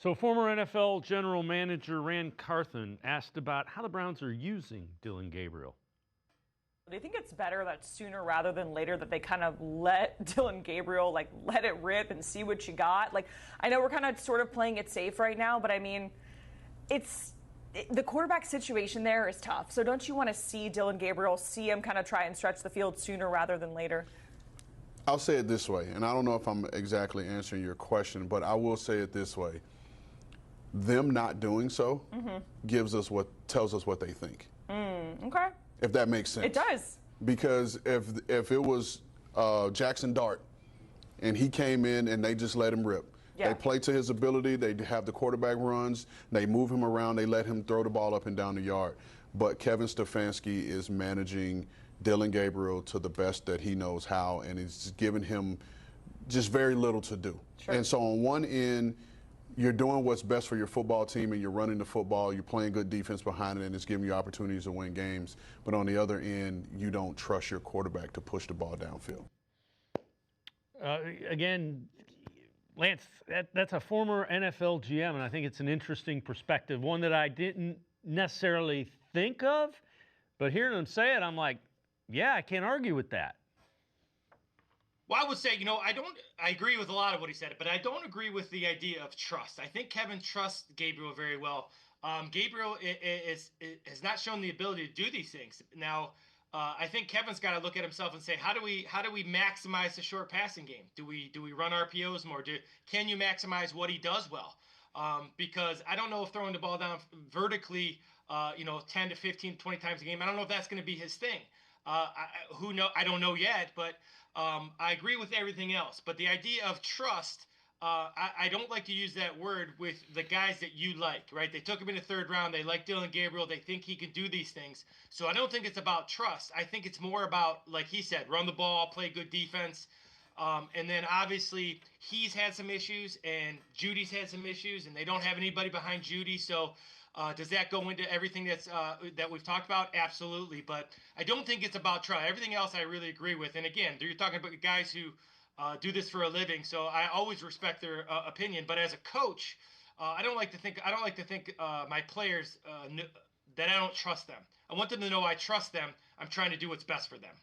So former NFL general manager Ran Carthon asked about how the Browns are using Dillon Gabriel. Do you think it's better that sooner rather than later that they kind of let Dillon Gabriel, let it rip and see what you got? I know we're kind of sort of playing it safe right now, but I mean, the quarterback situation there is tough. So don't you want to see Dillon Gabriel, see him kind of try and stretch the field sooner rather than later? I'll say it this way, and I don't know if I'm exactly answering your question, but I will say it this way. Them not doing so tells us what they think. Okay. If that makes sense. It does. Because if it was Jackson Dart and he came in and they just let him rip. Yeah. They play to his ability. They have the quarterback runs. They move him around. They let him throw the ball up and down the yard. But Kevin Stefanski is managing Dillon Gabriel to the best that he knows how, and he's giving him just very little to do. Sure. And so on one end, you're doing what's best for your football team and you're running the football, you're playing good defense behind it, and it's giving you opportunities to win games. But on the other end, you don't trust your quarterback to push the ball downfield. Again, Lance, that's a former NFL GM, and I think it's an interesting perspective, one that I didn't necessarily think of, but hearing him say it, I'm like, yeah, I can't argue with that. Well, I would say, I agree with a lot of what he said, but I don't agree with the idea of trust. I think Kevin trusts Gabriel very well. Gabriel has not shown the ability to do these things. Now, I think Kevin's got to look at himself and say, how do we maximize the short passing game? Do we run RPOs more? Can you maximize what he does well? Because I don't know if throwing the ball down vertically, 10 to 15, 20 times a game, I don't know if that's going to be his thing. I don't know yet, but I agree with everything else. But the idea of trust, I don't like to use that word with the guys that you like, right? They took him in the third round. They like Dillon Gabriel. They think he can do these things. So I don't think it's about trust. I think it's more about, like he said, run the ball, play good defense. And then obviously he's had some issues and Judy's had some issues, and they don't have anybody behind Judy. So does that go into everything that we've talked about? Absolutely. But I don't think it's about trust. Everything else I really agree with. And again, you're talking about guys who do this for a living, so I always respect their opinion. But as a coach, I don't like to think my players that I don't trust them. I want them to know I trust them. I'm trying to do what's best for them.